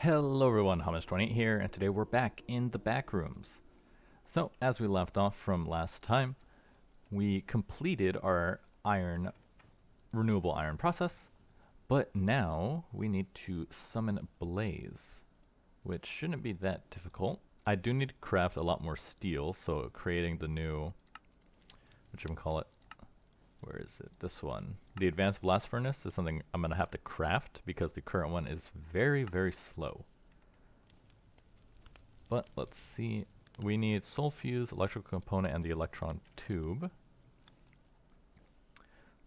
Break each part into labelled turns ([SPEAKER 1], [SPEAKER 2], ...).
[SPEAKER 1] Hello everyone, Hummus28 here, and today we're back in the Backrooms. So, as we left off from last time, we completed our renewable iron process, but now we need to summon Blaze, which shouldn't be that difficult. I do need to craft a lot more steel, so creating the new, whatchamacallit, where is it? This one. The advanced blast furnace is something I'm going to have to craft because the current one is very, very slow. But let's see. We need soul fuse, electrical component, and the electron tube.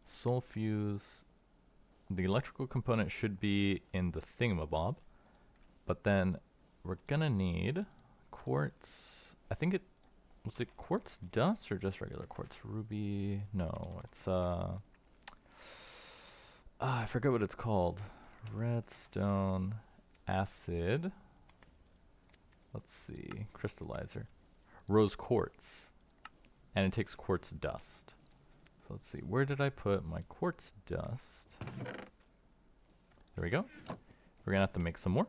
[SPEAKER 1] Soul fuse. The electrical component should be in the thingamabob. But then we're gonna need quartz. I think was it quartz dust or just regular quartz? Ruby. No, it's I forget what it's called. Redstone acid. Let's see. Crystallizer. Rose quartz. And it takes quartz dust. So let's see. Where did I put my quartz dust? There we go. We're going to have to make some more.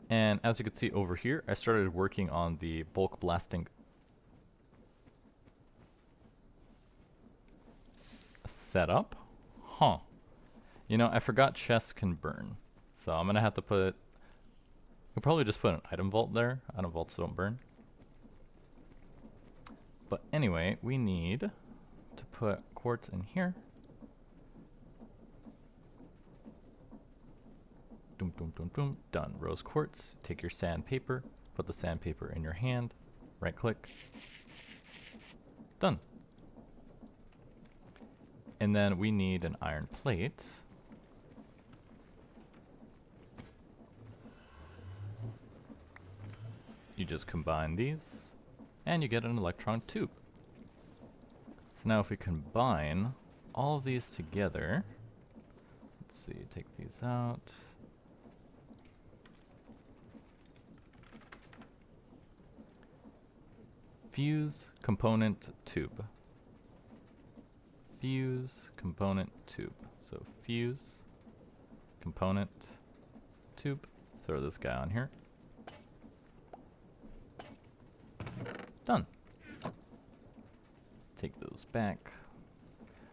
[SPEAKER 1] And as you can see over here, I started working on the bulk blasting setup. Huh. You know, I forgot chests can burn. So I'm going to have to put... We'll probably just put an item vault there. Item vaults don't burn. But anyway, we need to put quartz in here. Doom, doom, doom, doom. Done. Rose quartz. Take your sandpaper. Put the sandpaper in your hand. Right click. Done. And then we need an iron plate. You just combine these, and you get an electron tube. So now if we combine all of these together, let's see, take these out. Fuse, component, tube. Fuse, component, tube. So fuse, component, tube. Throw this guy on here. Done. Let's take those back.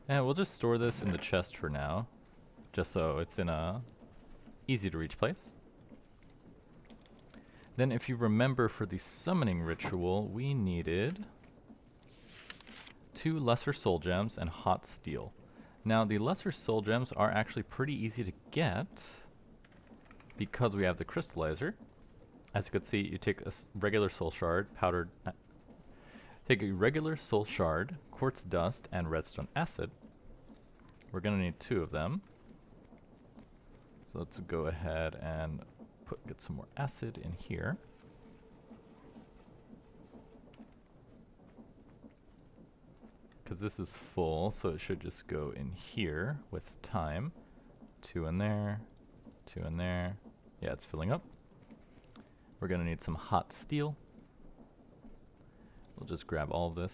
[SPEAKER 1] And we'll just store this in the chest for now, just so it's in a easy to reach place. Then if you remember for the summoning ritual, we needed 2 lesser soul gems and hot steel. Now the lesser soul gems are actually pretty easy to get because we have the crystallizer. As you can see, you take a regular soul shard, powdered... take a regular soul shard, quartz dust, and redstone acid. We're going to need 2 of them. So let's go ahead and get some more acid in here. Because this is full, so it should just go in here with time. 2 in there, 2 in there. Yeah, it's filling up. We're going to need some hot steel. We'll just grab all of this.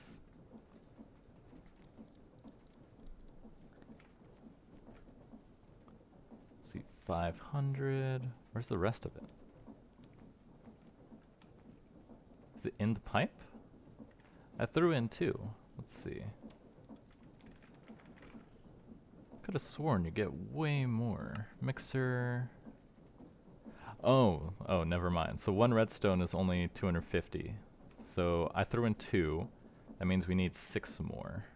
[SPEAKER 1] Let's see, 500. Where's the rest of it? Is it in the pipe? I threw in 2. Let's see. Could have sworn you get way more. Mixer. Oh, never mind. So 1 redstone is only 250. So I threw in 2. That means we need 6 more.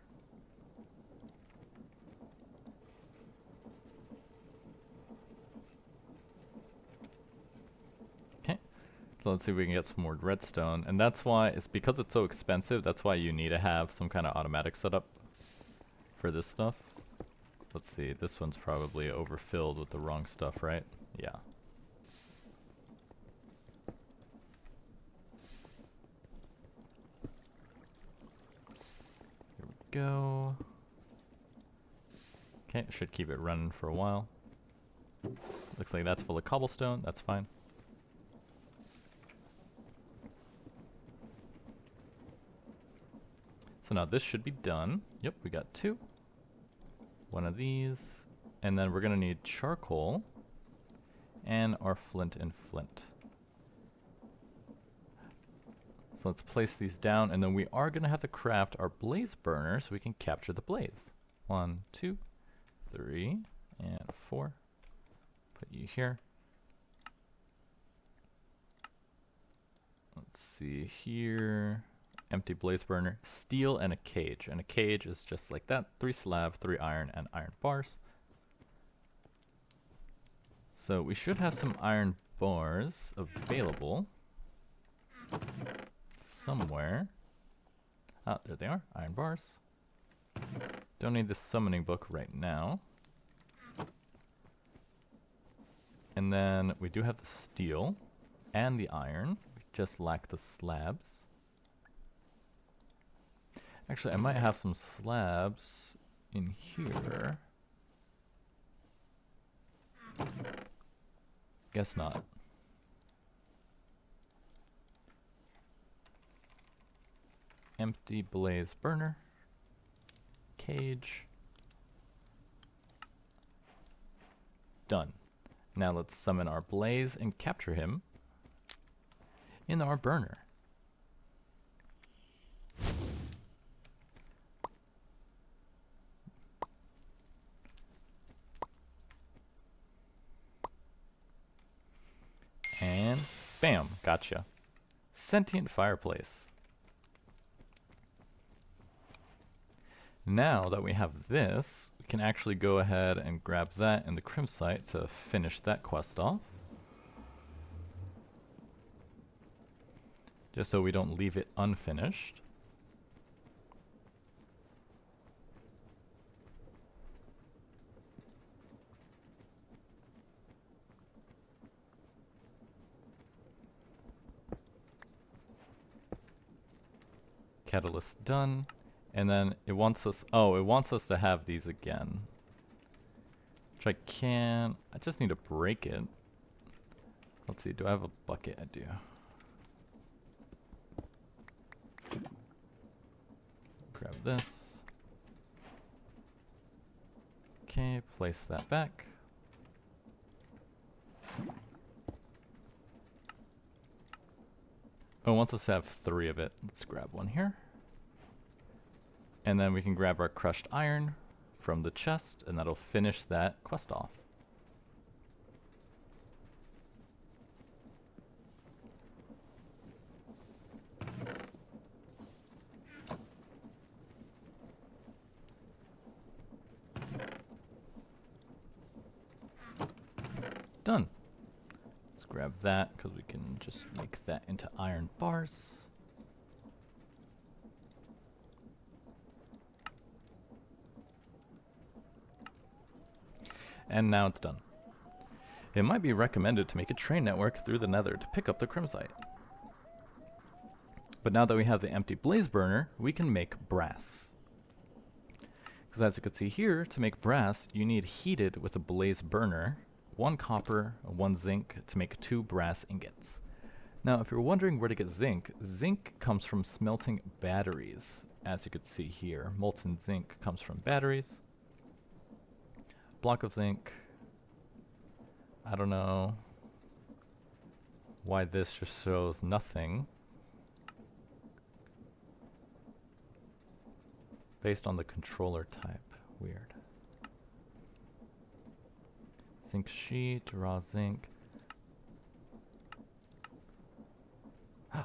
[SPEAKER 1] Okay. So let's see if we can get some more redstone. And that's why, it's because it's so expensive, that's why you need to have some kind of automatic setup for this stuff. Let's see, this one's probably overfilled with the wrong stuff, right? Yeah. Here we go. Okay, should keep it running for a while. Looks like that's full of cobblestone, that's fine. So now this should be done. Yep, we got 2. One of these, And then we're going to need charcoal and our flint and flint. So let's place these down, and then we are going to have to craft our blaze burner so we can capture the blaze. 1, 2, 3, and 4. Put you here. Let's see here. Empty blaze burner, steel, and a cage. And a cage is just like that. 3 slab, 3 iron, and iron bars. So we should have some iron bars available somewhere. Ah, there they are, iron bars. Don't need the summoning book right now. And then we do have the steel and the iron. We just lack the slabs. Actually, I might have some slabs in here. Guess not. Empty blaze burner. Cage. Done. Now let's summon our blaze and capture him in our burner. And bam, gotcha. Sentient fireplace. Now that we have this, we can actually go ahead and grab that in the crim site to finish that quest off. Just so we don't leave it unfinished. Catalyst done. And then it wants us, it wants us to have these again. Which I can, I just need to break it. Let's see, do I have a bucket? I do. Grab this. Okay, place that back. Oh, it wants us to have 3 of it. Let's grab one here. And then we can grab our crushed iron from the chest, and that'll finish that quest off. Done. Let's grab that, because we can just make that into iron bars. And now it's done. It might be recommended to make a train network through the nether to pick up the crimsite. But now that we have the empty blaze burner, we can make brass. Because as you can see here, to make brass, you need heated with a blaze burner, 1 copper, 1 zinc to make 2 brass ingots. Now, if you're wondering where to get zinc, zinc comes from smelting batteries. As you can see here, molten zinc comes from batteries. Block of zinc. I don't know why this just shows nothing. Based on the controller type. Weird. Zinc sheet, raw zinc.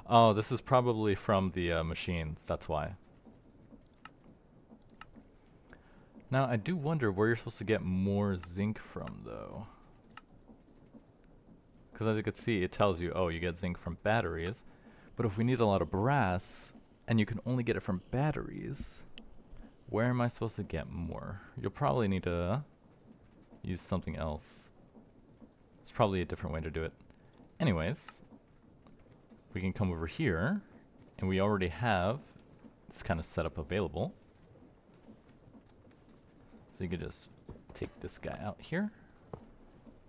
[SPEAKER 1] Oh, this is probably from the machines, that's why. Now, I do wonder where you're supposed to get more zinc from, though. Because as you can see, it tells you, oh, you get zinc from batteries. But if we need a lot of brass, and you can only get it from batteries, where am I supposed to get more? You'll probably need to use something else. It's probably a different way to do it. Anyways, we can come over here, and we already have this kind of setup available. So you can just take this guy out here.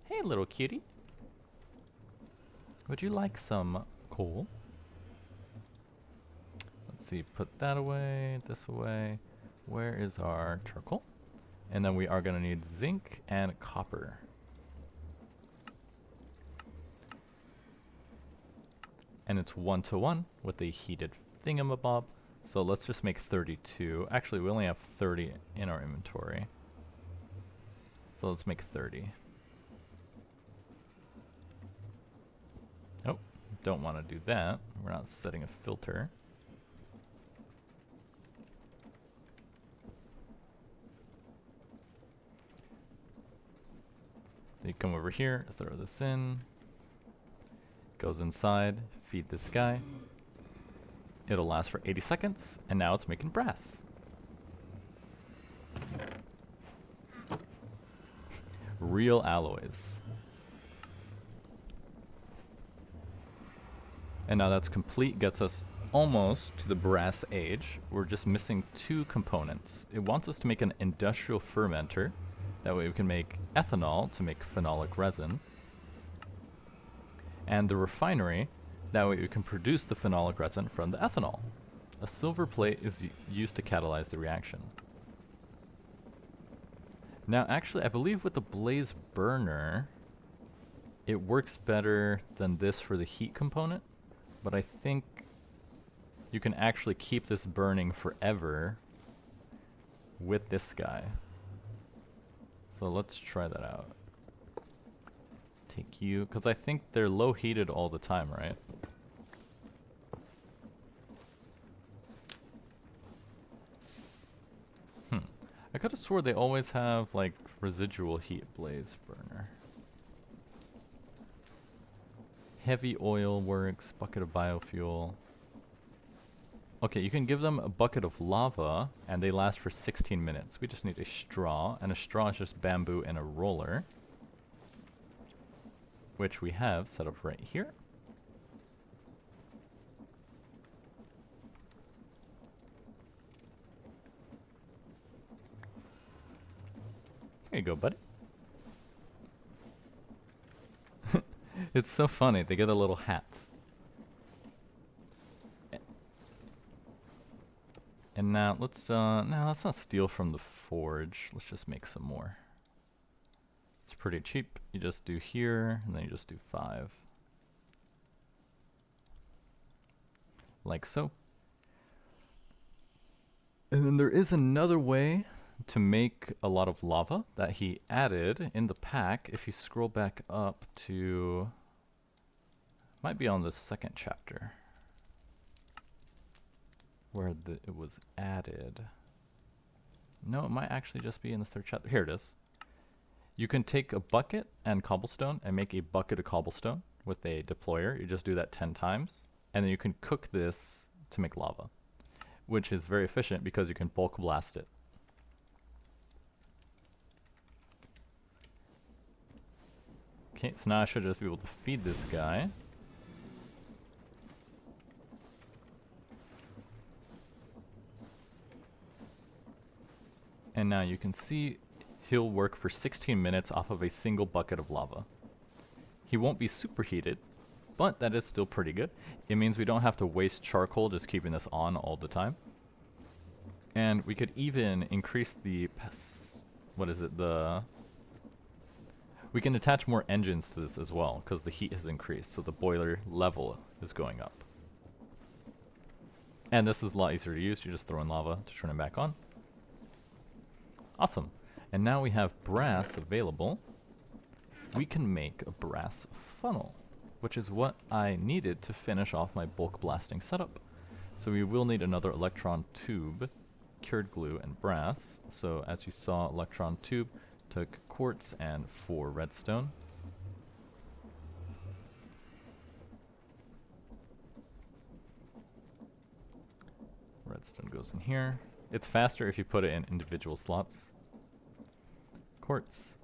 [SPEAKER 1] Hey, little cutie. Would you like some coal? Let's see, put that away, this away. Where is our charcoal? And then we are going to need zinc and copper. And it's 1-to-1 with a heated thingamabob. So let's just make 32. Actually, we only have 30 in our inventory. So let's make 30. Oh, don't want to do that. We're not setting a filter. Then you come over here, throw this in. Goes inside, feed this guy. It'll last for 80 seconds, and now it's making brass. Real alloys. And now that's complete, gets us almost to the brass age. We're just missing 2 components. It wants us to make an industrial fermenter. That way we can make ethanol to make phenolic resin. And the refinery, that way we can produce the phenolic resin from the ethanol. A silver plate is used to catalyze the reaction. Now actually I believe with the blaze burner it works better than this for the heat component, but I think you can actually keep this burning forever with this guy. So let's try that out. Take you, because I think they're low heated all the time, right? I could have swore they always have like residual heat blaze burner. Heavy oil works, bucket of biofuel. Okay, you can give them a bucket of lava and they last for 16 minutes. We just need a straw, and a straw is just bamboo and a roller, which we have set up right here. Here you go, buddy. It's so funny, they get a little hat. And now let's not steal from the forge. Let's just make some more. It's pretty cheap. You just do here, and then you just do 5. Like so. And then there is another way to make a lot of lava that he added in the pack. If you scroll back up to, might be on the 2nd chapter where it was added. No, it might actually just be in the 3rd chapter. Here it is. You can take a bucket and cobblestone and make a bucket of cobblestone with a deployer. You just do that 10 times, and then you can cook this to make lava, which is very efficient because you can bulk blast it. Okay, so now I should just be able to feed this guy. And now you can see he'll work for 16 minutes off of a single bucket of lava. He won't be superheated, but that is still pretty good. It means we don't have to waste charcoal just keeping this on all the time. And we could even increase the, we can attach more engines to this as well, because the heat has increased, so the boiler level is going up. And this is a lot easier to use. You just throw in lava to turn it back on. Awesome. And now we have brass available. We can make a brass funnel, which is what I needed to finish off my bulk blasting setup. So we will need another electron tube, cured glue, and brass. So as you saw, electron tube took quartz and 4 redstone. Redstone goes in here. It's faster if you put it in individual slots. Quartz.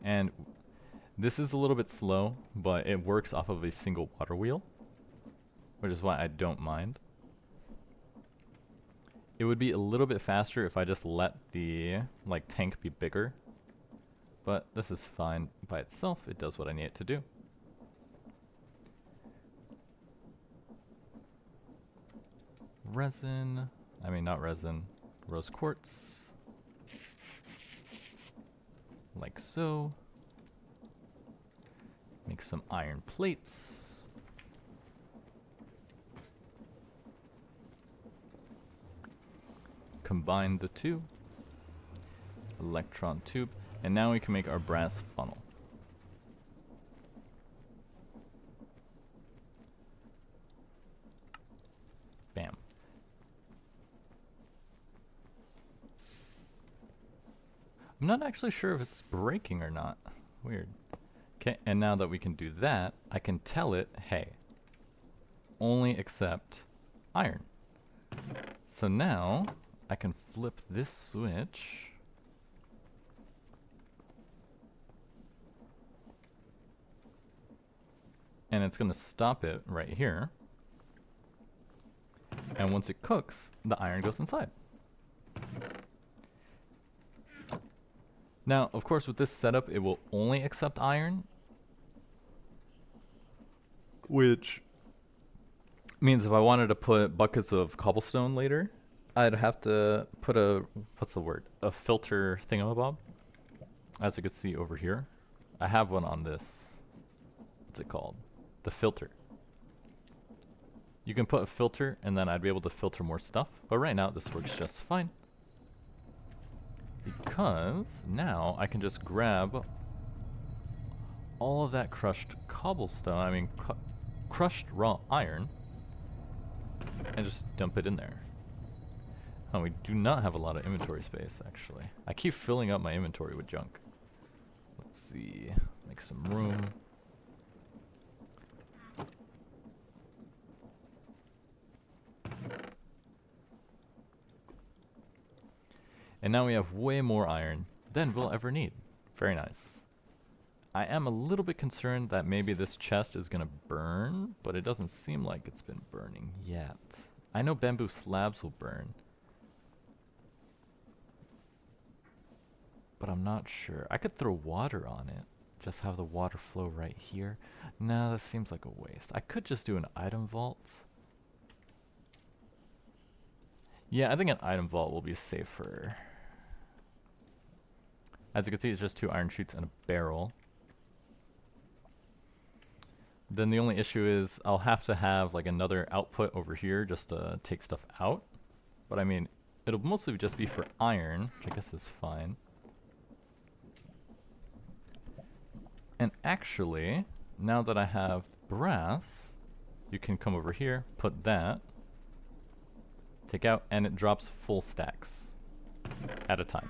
[SPEAKER 1] And this is a little bit slow, but it works off of a single water wheel, which is why I don't mind. It would be a little bit faster if I just let the tank be bigger, but this is fine by itself. It does what I need it to do. Resin, not resin, rose quartz. like so. Make some iron plates. Combine the two. Electron tube. And now we can make our brass funnel. Bam. I'm not actually sure if it's breaking or not. Weird. Okay, and now that we can do that, I can tell it, hey, only accept iron. So now I can flip this switch. And it's going to stop it right here. And once it cooks, the iron goes inside. Now, of course, with this setup, it will only accept iron, which means if I wanted to put buckets of cobblestone later, I'd have to put a, what's the word? A filter thingamabob. As you can see over here. I have one on this, what's it called? The filter. You can put a filter and then I'd be able to filter more stuff. But right now this works just fine. Because now I can just grab all of that crushed cobblestone, crushed raw iron, and just dump it in there. Oh, we do not have a lot of inventory space, actually. I keep filling up my inventory with junk. Let's see, make some room. And now we have way more iron than we'll ever need. Very nice. I am a little bit concerned that maybe this chest is gonna burn, but it doesn't seem like it's been burning yet. I know bamboo slabs will burn, but I'm not sure. I could throw water on it, just have the water flow right here. No, that seems like a waste. I could just do an item vault. Yeah, I think an item vault will be safer. As you can see, it's just 2 iron sheets and a barrel. Then the only issue is I'll have to have like another output over here just to take stuff out. But I mean, it'll mostly just be for iron, which I guess is fine. And actually, now that I have brass, you can come over here, put that, take out, and it drops full stacks at a time.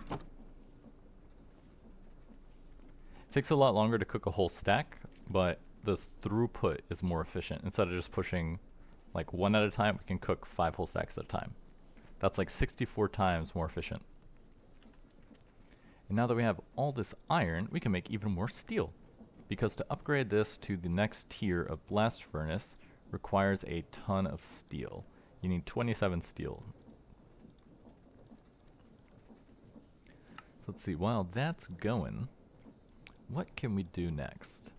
[SPEAKER 1] It takes a lot longer to cook a whole stack, but the throughput is more efficient. Instead of just pushing like 1 at a time, we can cook 5 whole stacks at a time. That's like 64 times more efficient. And now that we have all this iron, we can make even more steel. Because to upgrade this to the next tier of blast furnace requires a ton of steel. You need 27 steel. So let's see, while that's going, what can we do next?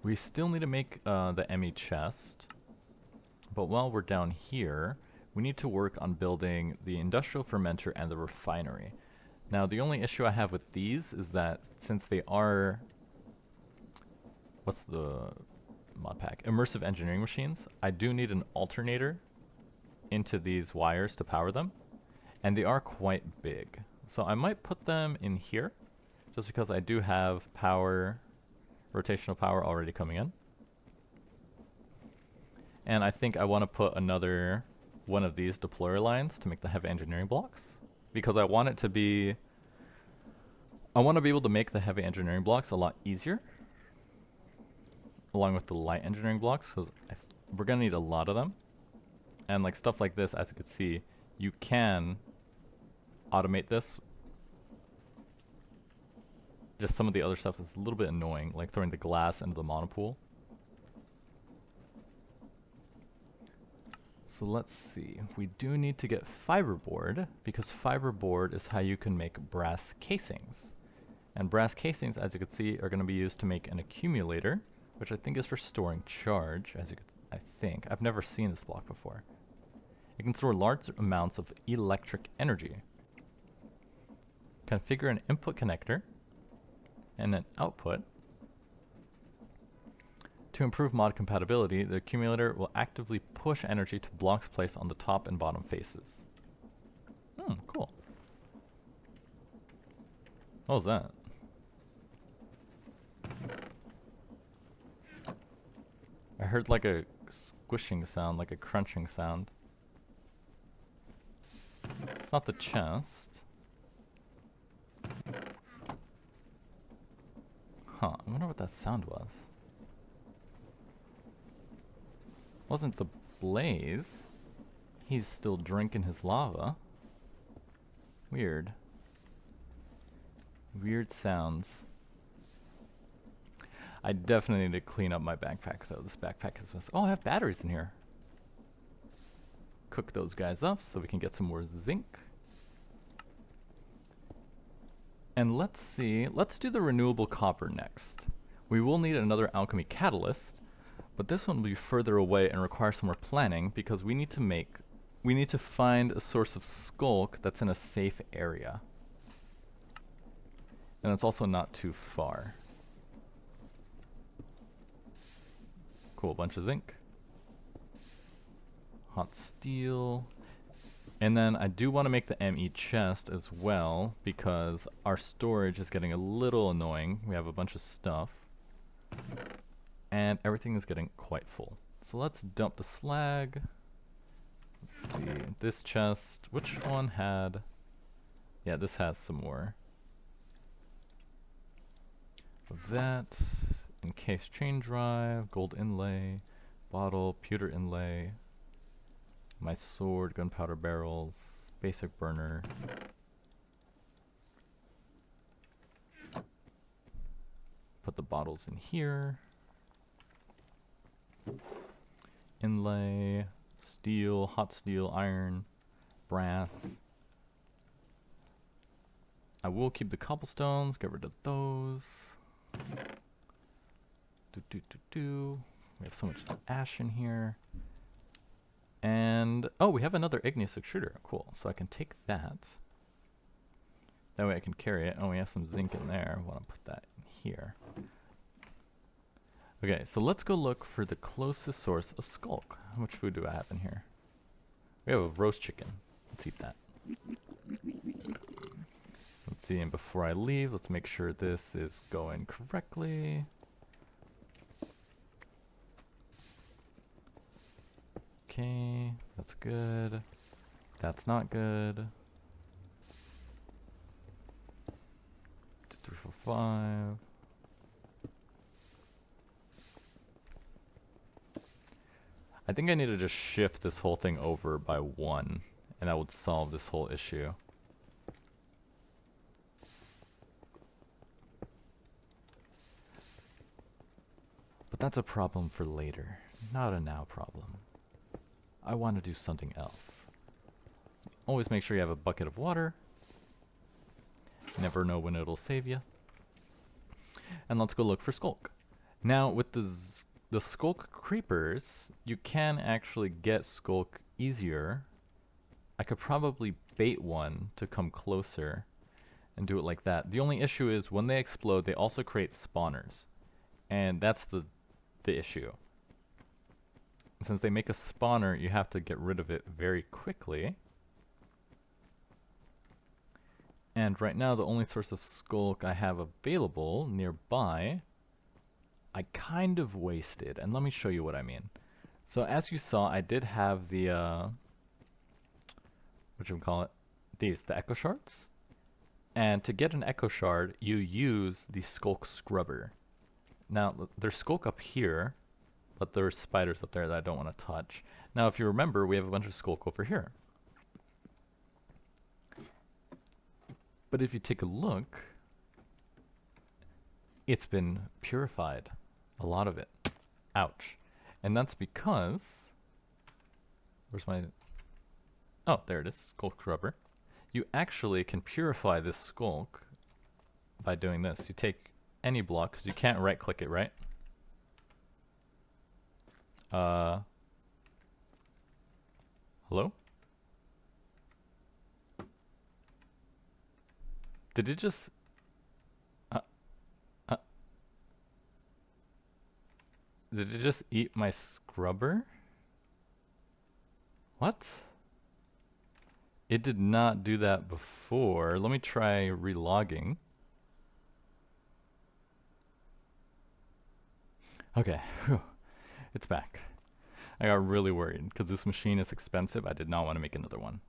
[SPEAKER 1] We still need to make the ME chest, but while we're down here, we need to work on building the industrial fermenter and the refinery. Now the only issue I have with these is that since they are, what's the mod pack? Immersive engineering machines, I do need an alternator into these wires to power them, and they are quite big. So I might put them in here, just because I do have power, rotational power already coming in. And I think I want to put another one of these deployer lines to make the heavy engineering blocks, because I want it to be, I want to be able to make the heavy engineering blocks a lot easier, along with the light engineering blocks, because we're going to need a lot of them. And like stuff like this, as you can see, you can automate this. Just some of the other stuff is a little bit annoying, like throwing the glass into the monopool. So let's see, we do need to get fiberboard, because fiberboard is how you can make brass casings. And brass casings, as you can see, are going to be used to make an accumulator, which I think is for storing charge, as you could, I think. I've never seen this block before. It can store large amounts of electric energy. Configure an input connector. and then output. To improve mod compatibility, the accumulator will actively push energy to blocks placed on the top and bottom faces. Cool. What was that? I heard like a squishing sound, like a crunching sound. It's not the chest. Huh, I wonder what that sound was. Wasn't the blaze. He's still drinking his lava. Weird. Weird sounds. I definitely need to clean up my backpack though. This backpack is... Oh, I have batteries in here. Cook those guys up so we can get some more zinc. And let's see. Let's do the renewable copper next. We will need another alchemy catalyst, but this one will be further away and require some more planning because we need to find a source of Sculk that's in a safe area. And it's also not too far. Cool, bunch of zinc. Hot steel. And then I do want to make the ME chest as well because our storage is getting a little annoying. We have a bunch of stuff. And everything is getting quite full. So let's dump the slag. Let's see, this chest, which one had... Yeah, this has some more. Of that, encased chain drive, gold inlay, bottle, pewter inlay, my sword, gunpowder barrels, basic burner. Put the bottles in here. Inlay, steel, hot steel, iron, brass. I will keep the cobblestones, get rid of those. We have so much ash in here. And, oh, we have another igneous extruder. Cool, so I can take that. That way I can carry it. Oh, we have some zinc in there. I want to put that in here. Okay, so let's go look for the closest source of Sculk. How much food do I have in here? We have a roast chicken. Let's eat that. Let's see, and before I leave, let's make sure this is going correctly. Okay, that's good. That's not good. 2, 3, 4, 5. I think I need to just shift this whole thing over by 1, and that would solve this whole issue. But that's a problem for later, not a now problem. I want to do something else. Always make sure you have a bucket of water. Never know when it'll save you. And let's go look for Sculk. Now, with the Sculk creepers, you can actually get Sculk easier. I could probably bait one to come closer and do it like that. The only issue is when they explode, they also create spawners. And that's the issue. Since they make a spawner, you have to get rid of it very quickly. And right now, the only source of Sculk I have available nearby, I kind of wasted. And let me show you what I mean. So as you saw, I did have the, the echo shards. And to get an echo shard, you use the Sculk scrubber. Now, there's Sculk up here, but there's spiders up there that I don't want to touch. Now, if you remember, we have a bunch of Sculk over here. But if you take a look, it's been purified. A lot of it. Ouch. And that's because... Where's my... Oh, there it is. Sculk scrubber. You actually can purify this Sculk by doing this. You take any block, because you can't right-click it, right? Hello? Did it just... Did it just eat my scrubber? What? It did not do that before. Let me try relogging. Okay, whew. It's back. I got really worried because this machine is expensive. I did not want to make another one.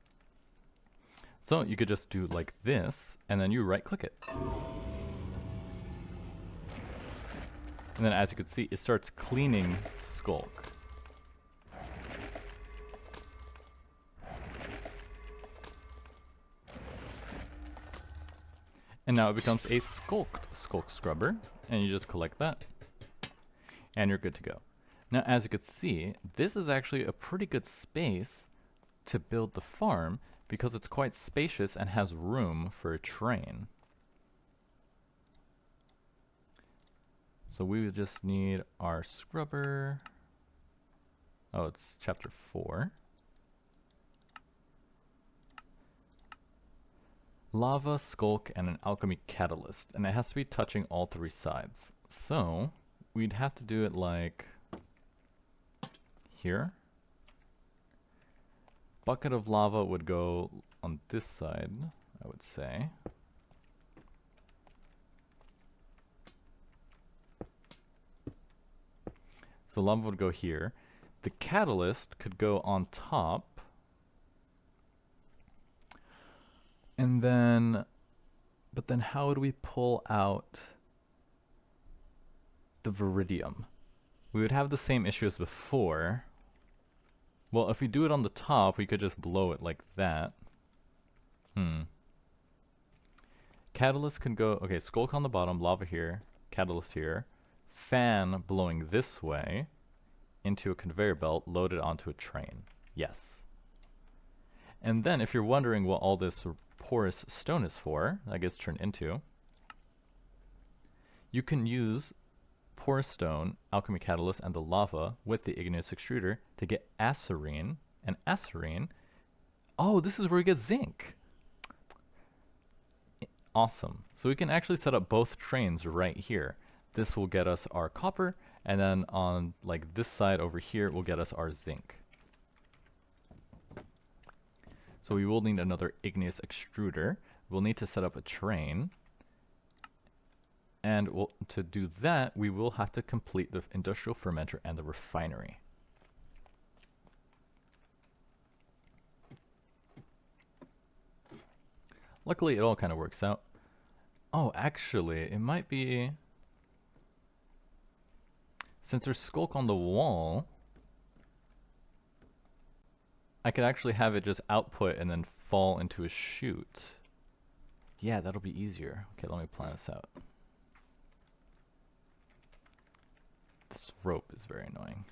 [SPEAKER 1] So you could just do like this, and then you right click it. And then as you can see, it starts cleaning Sculk. And now it becomes a sculked Sculk scrubber, and you just collect that, and you're good to go. Now as you can see, this is actually a pretty good space to build the farm because it's quite spacious and has room for a train. So we would just need our scrubber. Oh, it's chapter 4. Lava, Sculk, and an alchemy catalyst. And it has to be touching all 3 sides. So we'd have to do it like here. Bucket of lava would go on this side, I would say. So lava would go here. The catalyst could go on top. And then, but then how would we pull out the viridium? We would have the same issue as before. Well, if we do it on the top, we could just blow it like that. Catalyst can go, okay, Sculk on the bottom, lava here, catalyst here, fan blowing this way into a conveyor belt loaded onto a train. Yes. And then if you're wondering what all this porous stone is for, that gets turned into, you can use porous stone, alchemy catalyst, and the lava with the igneous extruder to get acerine. And acerine, oh, this is where we get zinc. Awesome. So we can actually set up both trains right here. This will get us our copper, and then on like this side over here will get us our zinc. So we will need another igneous extruder. We'll need to set up a train. And to do that, we will have to complete the industrial fermenter and the refinery. Luckily, it all kind of works out. Oh, actually, it might be... Since there's Sculk on the wall, I could actually have it just output and then fall into a chute. Yeah, that'll be easier. Okay, let me plan this out. This rope is very annoying.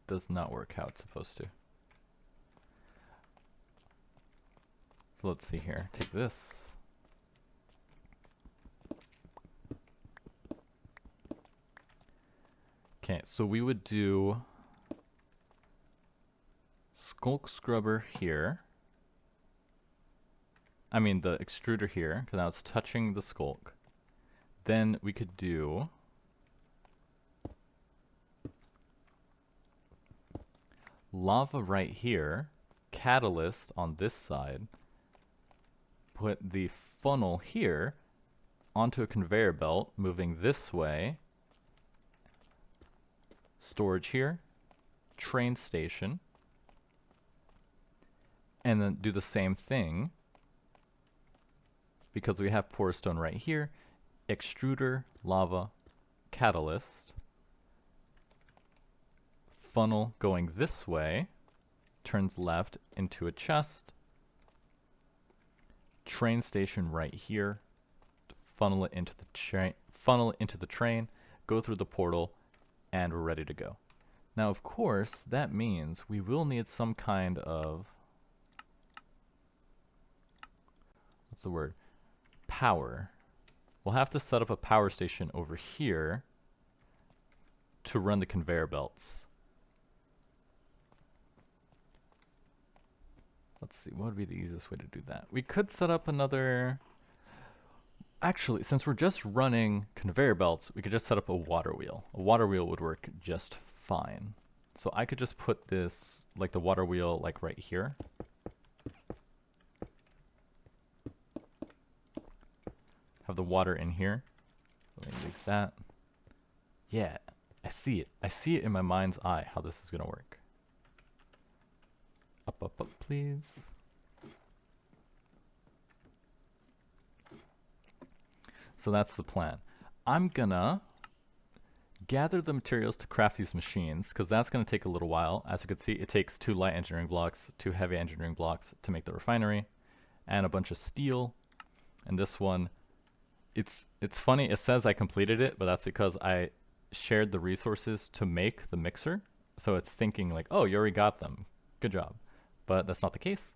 [SPEAKER 1] Does not work how it's supposed to. So let's see here. Take this. Okay, so we would do Sculk scrubber here. I mean the extruder here, because now it's touching the Sculk. Then we could do lava right here, catalyst on this side, put the funnel here onto a conveyor belt moving this way, storage here, train station, and then do the same thing because we have porous stone right here, extruder, lava, catalyst, funnel going this way, turns left into a chest, train station right here, funnel it into the train, go through the portal, and we're ready to go. Now, of course, that means we will need some kind of, what's the word? Power. We'll have to set up a power station over here to run the conveyor belts. Let's see, what would be the easiest way to do that? We could set up another... Actually, since we're just running conveyor belts, we could just set up a water wheel. A water wheel would work just fine. So I could just put this, like the water wheel, like right here. Have the water in here. Let me leave that. Yeah, I see it. I see it in my mind's eye how this is going to work. Up, up, up, please. So that's the plan. I'm gonna gather the materials to craft these machines, because that's going to take a little while. As you can see, it takes 2 light engineering blocks, 2 heavy engineering blocks to make the refinery, and a bunch of steel. And this one, it's funny, it says I completed it, but that's because I shared the resources to make the mixer. So it's thinking like, oh, you already got them. Good job. But that's not the case.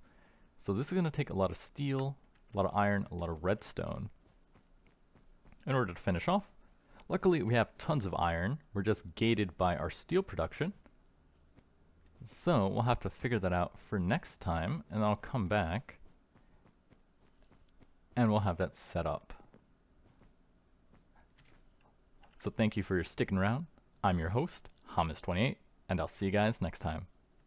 [SPEAKER 1] So this is going to take a lot of steel, a lot of iron, a lot of redstone in order to finish off. Luckily, we have tons of iron. We're just gated by our steel production. So we'll have to figure that out for next time, and I'll come back and we'll have that set up. So thank you for sticking around. I'm your host, Hamas28, and I'll see you guys next time.